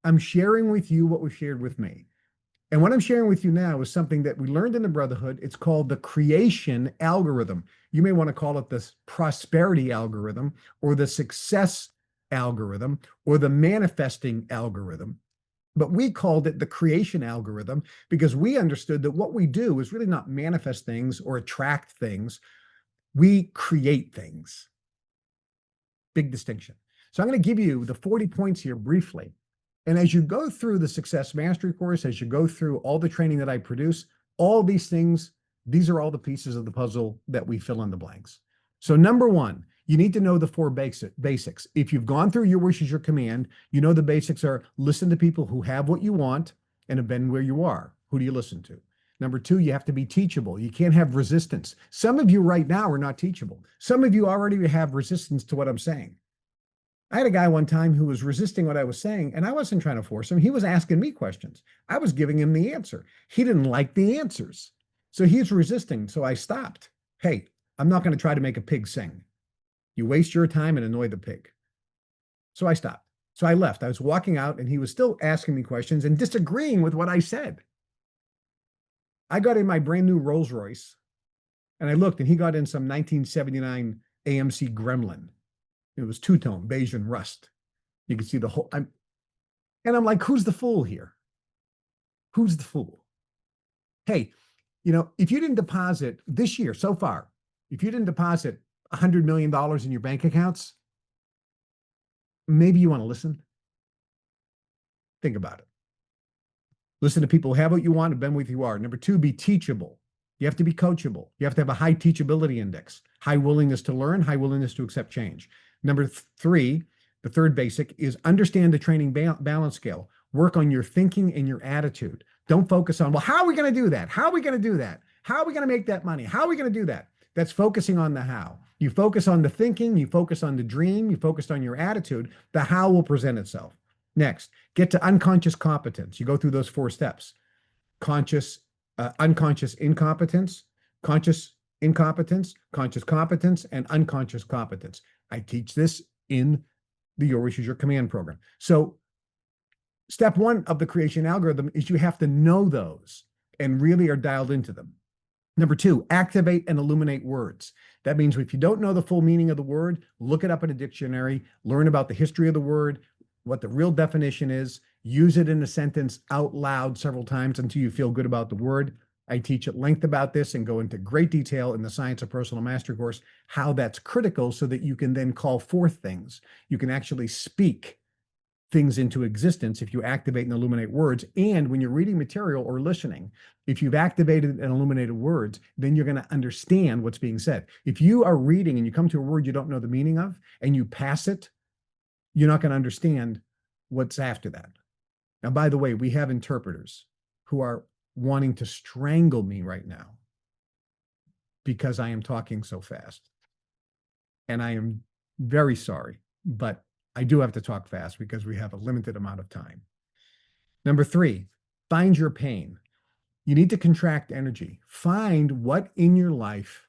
I'm sharing with you what was shared with me. And what I'm sharing with you now is something that we learned in the Brotherhood. It's called the creation algorithm. You may want to call it the prosperity algorithm or the success algorithm or the manifesting algorithm. But we called it the creation algorithm because we understood that what we do is really not manifest things or attract things. We create things. Big distinction. So I'm going to give you the 40 points here briefly. And as you go through the Success Mastery course, as you go through all the training that I produce, all these things, these are all the pieces of the puzzle that we fill in the blanks. So number one, you need to know the four basics. If you've gone through Your Wish is Your Command, you know the basics are listen to people who have what you want and have been where you are. Who do you listen to? Number two, you have to be teachable. You can't have resistance. Some of you right now are not teachable. Some of you already have resistance to what I'm saying. I had a guy one time who was resisting what I was saying, and I wasn't trying to force him. He was asking me questions. I was giving him the answer. He didn't like the answers. So he's resisting. So I stopped. Hey, I'm not going to try to make a pig sing. You waste your time and annoy the pig. So I stopped. So I left. I was walking out, and he was still asking me questions and disagreeing with what I said. I got in my brand new Rolls Royce, and I looked, and he got in some 1979 AMC Gremlin. It was two-tone, beige and rust. You can see the whole, and I'm like, who's the fool here? Who's the fool? Hey, if you didn't deposit this year so far, if you didn't deposit $100 million in your bank accounts, maybe you want to listen. Think about it. Listen to people who have what you want and been with you are. Number two, be teachable. You have to be coachable. You have to have a high teachability index, high willingness to learn, high willingness to accept change. Number three, the third basic is understand the training balance scale. Work on your thinking and your attitude. Don't focus on, well, how are we going to do that? How are we going to do that? How are we going to make that money? How are we going to do that? That's focusing on the how. You focus on the thinking, you focus on the dream, you focus on your attitude, the how will present itself. Next, get to unconscious competence. You go through those 4 steps. Unconscious incompetence, conscious incompetence, conscious competence, and unconscious competence. I teach this in the Your Wish is Your Command program. So step 1 of the creation algorithm is you have to know those and really are dialed into them. Number 2, activate and illuminate words. That means if you don't know the full meaning of the word, look it up in a dictionary, learn about the history of the word, what the real definition is, use it in a sentence out loud several times until you feel good about the word. I teach at length about this and go into great detail in the Science of Personal Mastery course, how that's critical so that you can then call forth things. You can actually speak things into existence if you activate and illuminate words. And when you're reading material or listening, if you've activated and illuminated words, then you're going to understand what's being said. If you are reading and you come to a word you don't know the meaning of and you pass it, you're not going to understand what's after that. Now, by the way, we have interpreters who are wanting to strangle me right now because I am talking so fast. And I am very sorry, but I do have to talk fast because we have a limited amount of time. Number 3, find your pain. You need to contract energy. Find what in your life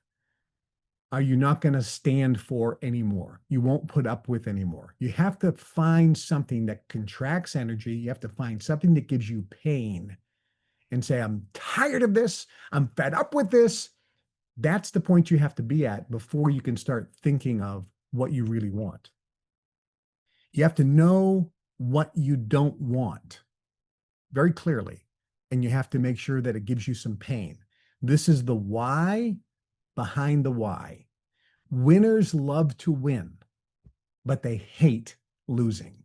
are you not going to stand for anymore? You won't put up with anymore. You have to find something that contracts energy. You have to find something that gives you pain and say, I'm tired of this. I'm fed up with this. That's the point you have to be at before you can start thinking of what you really want. You have to know what you don't want very clearly, and you have to make sure that it gives you some pain. This is the why behind the why. Winners love to win, but they hate losing.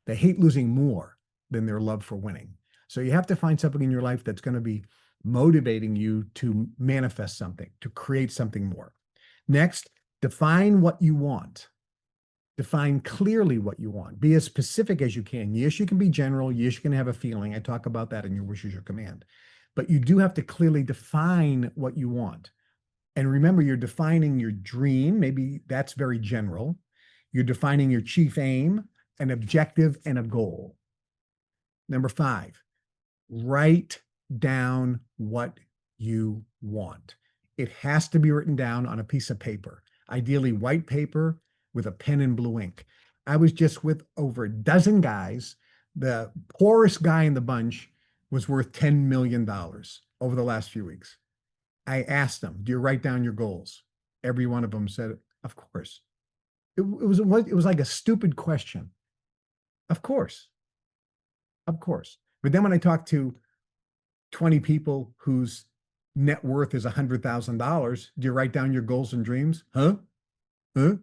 They hate losing more than their love for winning. So you have to find something in your life that's going to be motivating you to manifest something, to create something more. Next, define what you want. Define clearly what you want. Be as specific as you can. Yes, you can be general. Yes, you can have a feeling. I talk about that in Your Wish is Your Command. But you do have to clearly define what you want. And remember, you're defining your dream. Maybe that's very general. You're defining your chief aim, an objective, and a goal. Number 5, write down what you want. It has to be written down on a piece of paper, ideally white paper with a pen and blue ink. I was just with over a dozen guys The poorest guy in the bunch was worth $10 million over the last few weeks. I asked them, do you write down your goals? Every one of them said, of course. It was like a stupid question. Of course. Of course. But then when I talked to 20 people whose net worth is $100,000, do you write down your goals and dreams? Huh? Huh?